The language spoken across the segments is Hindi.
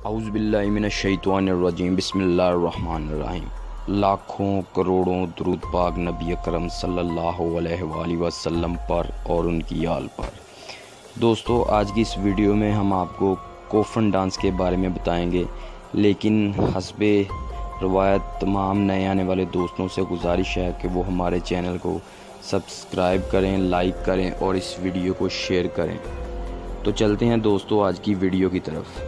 औज़ुबिल्लाहिमिनश्शैतानिर्रजीम बिस्मिल्लाहिर्रहमानिर्रहीम। लाखों करोड़ों दुरूद पाक नबी अकरम सल्लल्लाहु अलैहि वसल्लम पर और उनकी आल पर। दोस्तों, आज की इस वीडियो में हम आपको कोफन डांस के बारे में बताएंगे, लेकिन हस्बे रवायत तमाम नए आने वाले दोस्तों से गुजारिश है कि वो हमारे चैनल को सब्सक्राइब करें, लाइक करें और इस वीडियो को शेयर करें। तो चलते हैं दोस्तों आज की वीडियो की तरफ।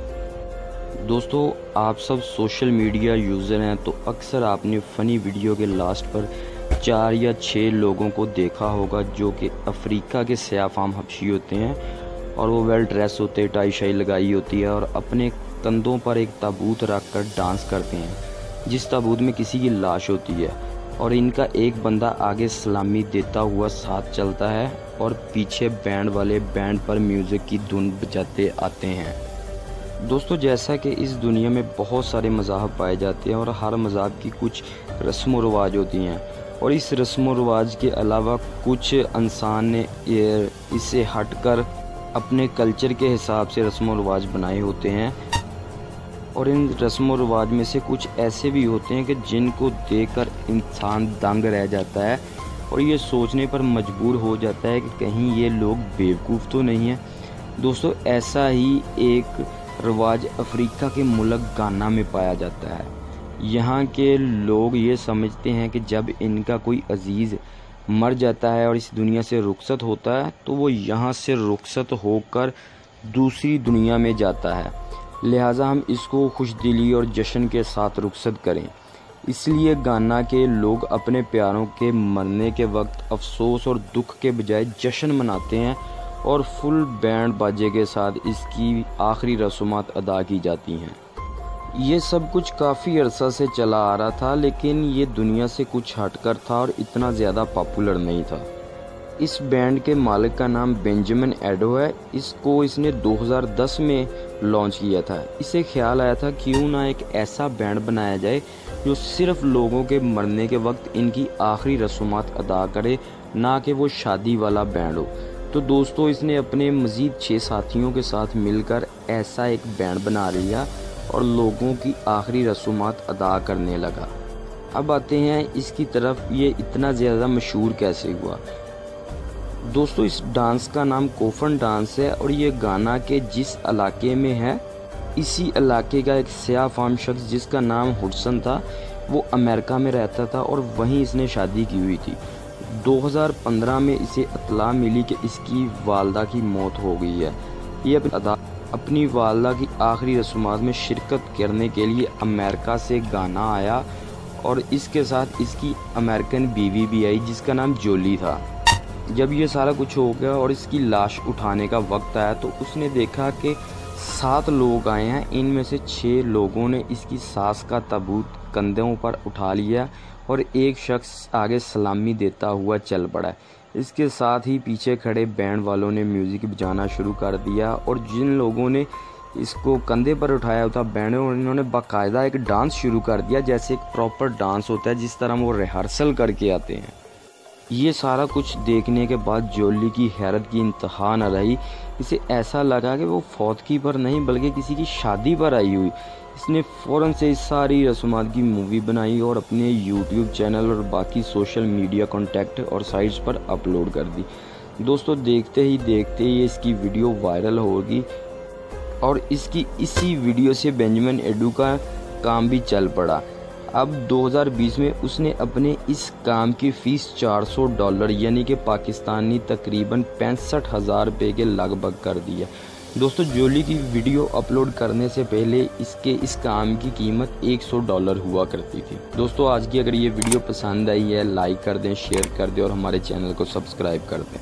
दोस्तों, आप सब सोशल मीडिया यूज़र हैं तो अक्सर आपने फ़नी वीडियो के लास्ट पर 4 या 6 लोगों को देखा होगा जो कि अफ्रीका के सयाफ़ाम हबशी होते हैं और वो वेल ड्रेस होते हैं, टाई शाई लगाई होती है और अपने कंधों पर एक ताबूत रख कर डांस करते हैं, जिस ताबूत में किसी की लाश होती है और इनका एक बंदा आगे सलामी देता हुआ साथ चलता है और पीछे बैंड वाले बैंड पर म्यूज़िक की धुन बजाते आते हैं। दोस्तों, जैसा कि इस दुनिया में बहुत सारे मज़ाहब पाए जाते हैं और हर मज़हब की कुछ रस्म व रवाज होती हैं और इस रस्म व रवाज के अलावा कुछ इंसान ने इससे हटकर अपने कल्चर के हिसाब से रस्म व रवाज बनाए होते हैं और इन रस्म व रवाज में से कुछ ऐसे भी होते हैं कि जिनको देखकर इंसान दंग रह जाता है और ये सोचने पर मजबूर हो जाता है कि कहीं ये लोग बेवकूफ़ तो नहीं हैं। दोस्तों, ऐसा ही एक रवाज अफ्रीका के मुल्क गाना में पाया जाता है। यहाँ के लोग ये समझते हैं कि जब इनका कोई अजीज़ मर जाता है और इस दुनिया से रुखसत होता है तो वो यहाँ से रुखसत होकर दूसरी दुनिया में जाता है, लिहाजा हम इसको खुशदिली और जश्न के साथ रुखसत करें। इसलिए गाना के लोग अपने प्यारों के मरने के वक्त अफसोस और दुख के बजाय जश्न मनाते हैं और फुल बैंड बाजे के साथ इसकी आखिरी रस्मात अदा की जाती हैं। ये सब कुछ काफ़ी अरसा से चला आ रहा था, लेकिन ये दुनिया से कुछ हटकर था और इतना ज़्यादा पॉपुलर नहीं था। इस बैंड के मालिक का नाम बेंजामिन एडो है। इसको इसने 2010 में लॉन्च किया था। इसे ख्याल आया था क्यों ना एक ऐसा बैंड बनाया जाए जो सिर्फ लोगों के मरने के वक्त इनकी आखिरी रस्मात अदा करे, ना कि वो शादी वाला बैंड हो। तो दोस्तों, इसने अपने मज़ीद 6 साथियों के साथ मिलकर ऐसा एक बैंड बना लिया और लोगों की आखिरी रस्मात अदा करने लगा। अब आते हैं इसकी तरफ, ये इतना ज़्यादा मशहूर कैसे हुआ। दोस्तों, इस डांस का नाम कोफन डांस है और ये गाना के जिस इलाके में है, इसी इलाके का एक सयाफ़ाम शख्स जिसका नाम हुडसन था, वो अमेरिका में रहता था और वहीं इसने शादी की हुई थी। 2015 में इसे इत्तला मिली कि इसकी वालदा की मौत हो गई है। ये अपनी वालदा की आखिरी रस्मात में शिरकत करने के लिए अमेरिका से गाना आया और इसके साथ इसकी अमेरिकन बीवी भी आई जिसका नाम जोली था। जब ये सारा कुछ हो गया और इसकी लाश उठाने का वक्त आया तो उसने देखा कि 7 लोग आए हैं, इनमें से 6 लोगों ने इसकी सास का ताबूत कंधों पर उठा लिया और एक शख्स आगे सलामी देता हुआ चल पड़ा। इसके साथ ही पीछे खड़े बैंड वालों ने म्यूज़िक बजाना शुरू कर दिया और जिन लोगों ने इसको कंधे पर उठाया था बैंड, उन्होंने बाकायदा एक डांस शुरू कर दिया, जैसे एक प्रॉपर डांस होता है जिस तरह वो रिहर्सल करके आते हैं। ये सारा कुछ देखने के बाद जोली की हैरत की इंतहा न रही। इसे ऐसा लगा कि वो फौतगी पर नहीं बल्कि किसी की शादी पर आई हुई। इसने फ़ौरन से इस सारी रस्मात की मूवी बनाई और अपने यूट्यूब चैनल और बाकी सोशल मीडिया कॉन्टैक्ट और साइट्स पर अपलोड कर दी। दोस्तों, देखते ही देखते इसकी वीडियो वायरल होगी और इसी वीडियो से बेंजामिन एडो का काम भी चल पड़ा। अब 2020 में उसने अपने इस काम की फ़ीस $400 यानी कि पाकिस्तानी तकरीबन 65,000 रुपये के लगभग कर दिया। दोस्तों, जोली की वीडियो अपलोड करने से पहले इसके इस काम की कीमत $100 हुआ करती थी। दोस्तों, आज की अगर ये वीडियो पसंद आई है, लाइक कर दें, शेयर कर दें और हमारे चैनल को सब्सक्राइब कर दें।